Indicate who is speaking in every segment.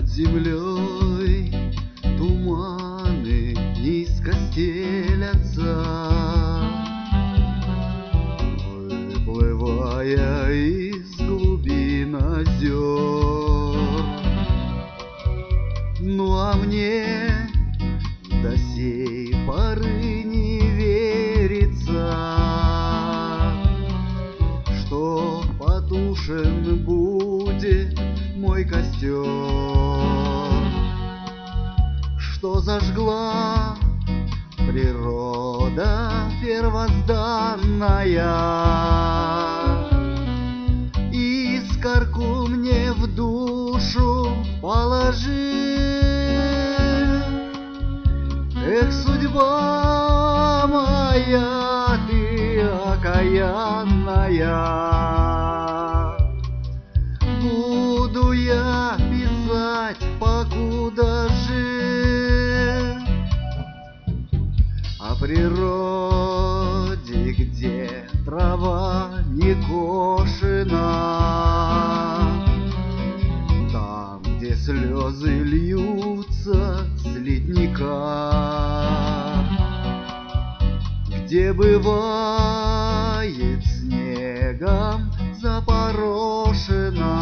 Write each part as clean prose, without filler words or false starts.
Speaker 1: Над землей туманы низко стелятся, выплывая из глубин озер. Ну а мне до сей поры не верится, что потушен будет мой костер, что зажгла природа первозданная, искорку мне в душу положив. Эх, судьба моя, ты окаянная, буду я писать, покуда жив, о природе, где трава не кошена, там, где слезы льются с ледника, где бывает снегом запорошена.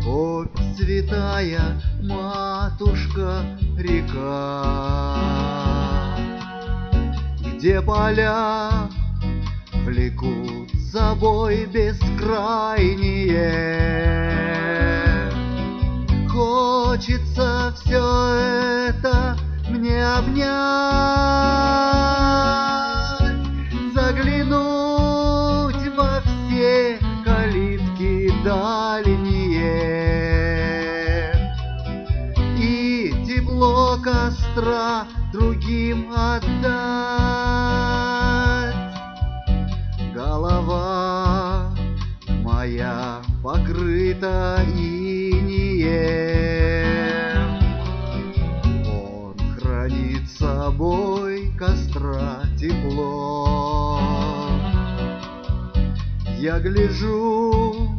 Speaker 1: О, святая матушка река, где поля влекут с собой бескрайние. Хочется все это мне обнять, заглянуть во все калитки дальние и тепло костра другим отдать. Голова моя покрыта инеем, он хранит с собой костра тепло. Я гляжу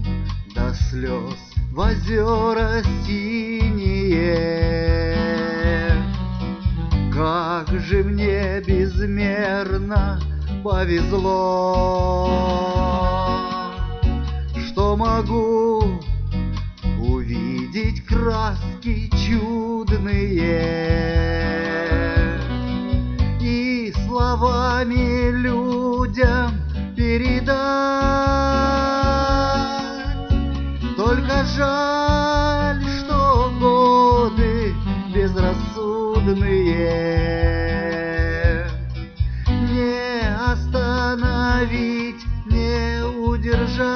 Speaker 1: до слез в озера синие, как же мне безмерно повезло, что могу увидеть краски чудные и словами людям передать. Только жаль, что годы безрассудные не остановить, не удержать.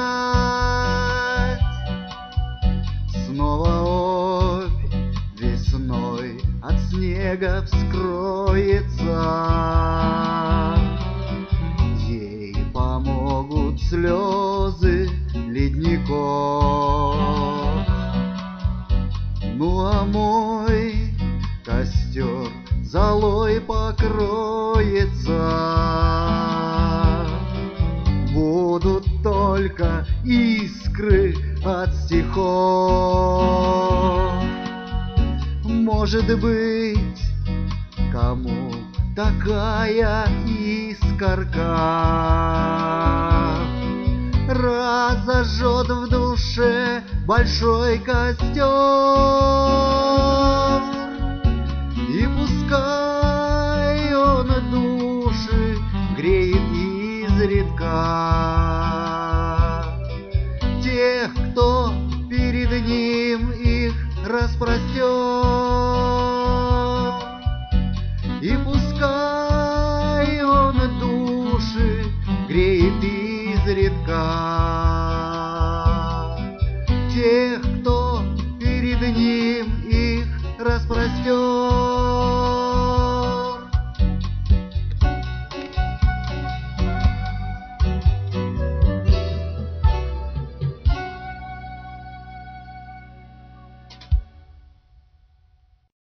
Speaker 1: Снова опь весной от снега вскроется, ей помогут слезы ледников. Ну а мой костер золой покроется, будут только искры от стихов. Может быть, кому такая искорка разожжет в душе большой костер, и пускай он души греет изредка тех, кто перед ним их распростер, и пускай он души греет изредка тех, кто перед ним их распростер.